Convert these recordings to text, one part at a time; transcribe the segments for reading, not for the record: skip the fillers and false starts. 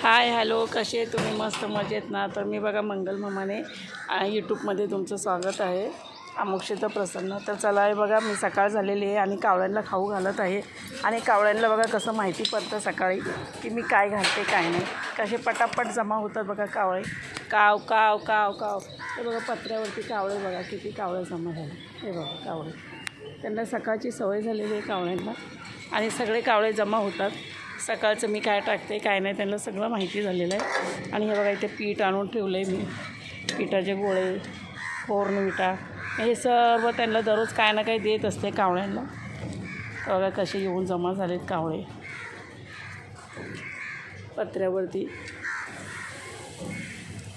Hi hello, कसे तुम्ही? मस्त मजेत ना? तर मी बघा मंगल मामाने यूट्यूबमध्ये तुमचं स्वागत आहे. अमोक्षिता प्रसन्न. तर चला आहे बघा, मी सकाळ झालेली आहे आणि कावळ्यांना खाऊ घालत आहे. आणि कावळ्यांना बघा कसं माहिती पडतं सकाळी की मी काय घालते काय नाही. कसे पटापट जमा होतात बघा कावळे. काव काव काव काव. हे बघा पत्र्यावरती कावळे बघा किती कावळे जमा झाले. हे बघा कावळे, त्यांना सकाळची सवय झालेली आहे कावळ्यांना. आणि सगळे कावळे जमा होतात. सकाळचं मी काय टाकते काय नाही त्यांना सगळं माहिती झालेलं आहे. आणि हे बघा इथे पीठ आणून ठेवलं आहे मी. पिठाचे गोळे, बोर्नव्हिटा, हे सर्व त्यांना दररोज काय ना काही देत असते कावळ्यांना. बघा कसे येऊन जमा झालेत कावळे पत्र्यावरती.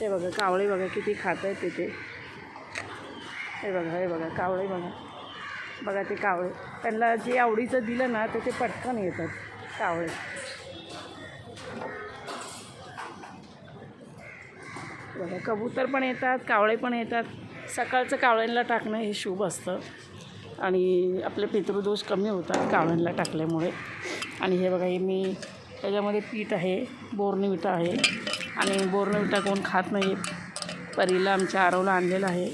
हे बघा कावळे बघा किती खात आहेत तिथे. हे बघा कावळे बघा. बघा ते कावळे, त्यांना जे आवडीचं दिलं ना तर ते पटकन येतात कावळे. बघा कबूतर पण येतात, कावळे पण येतात. सकाळचं कावळ्यांना टाकणं हे शुभ असतं आणि आपले पितृदोष कमी होतात कावळ्यांना टाकल्यामुळे. आणि हे बघा हे मी त्याच्यामध्ये पीठ आहे, बोर्नव्हिटा आहे. आणि बोर्नव्हिटा कोण खात नाही. परीला आमच्या आरवला आणलेलं आहे.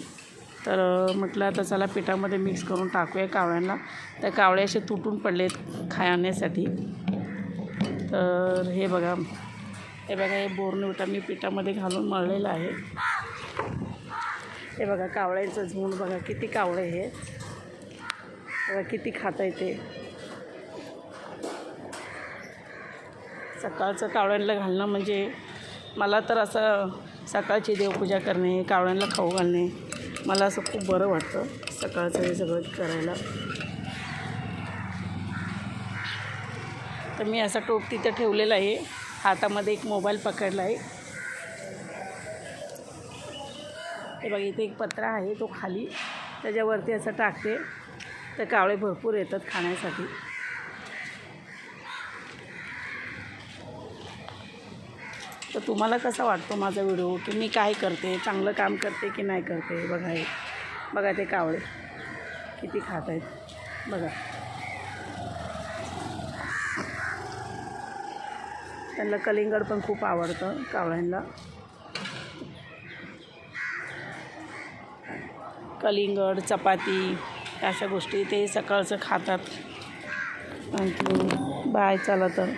तर म्हटलं आता चला पिठामध्ये मिक्स करून टाकूया कावळ्यांना. त्या कावळे असे तुटून पडलेत खाण्यासाठी. तर हे बघा हे बोर्नव्हिटा मी पिठामध्ये घालून मळलेलं आहे. हे बघा कावळ्यांचं झुंड बघा किती कावळे हे. बघा किती खाता येते. सकाळचं कावळ्यांना घालणं म्हणजे मला तर असं सकाळची देवपूजा करणे, कावळ्यांना खाऊ घालणे, मला असं खूप बरं वाटतं सकाळचं हे सगळं करायला. तर मी असा टोप तिथं ठेवलेला आहे. हातामध्ये एक मोबाईल पकडला आहे. हे बघा इथे एक पत्रा आहे तो खाली, त्याच्यावरती असं टाकते तर कावळे भरपूर येतात खाण्यासाठी. तर तुम्हाला कसा वाटतो माझा व्हिडिओ, की मी काय करते, चांगलं काम करते की नाही करते? बघा हे बघा ते कावळे किती खात आहेत बघा. त्यांना कलिंगड पण खूप आवडतं कावळ्यांना. कलिंगड, चपाती अशा गोष्टी ते सकाळचं खातात. आणखी बाय चला तर.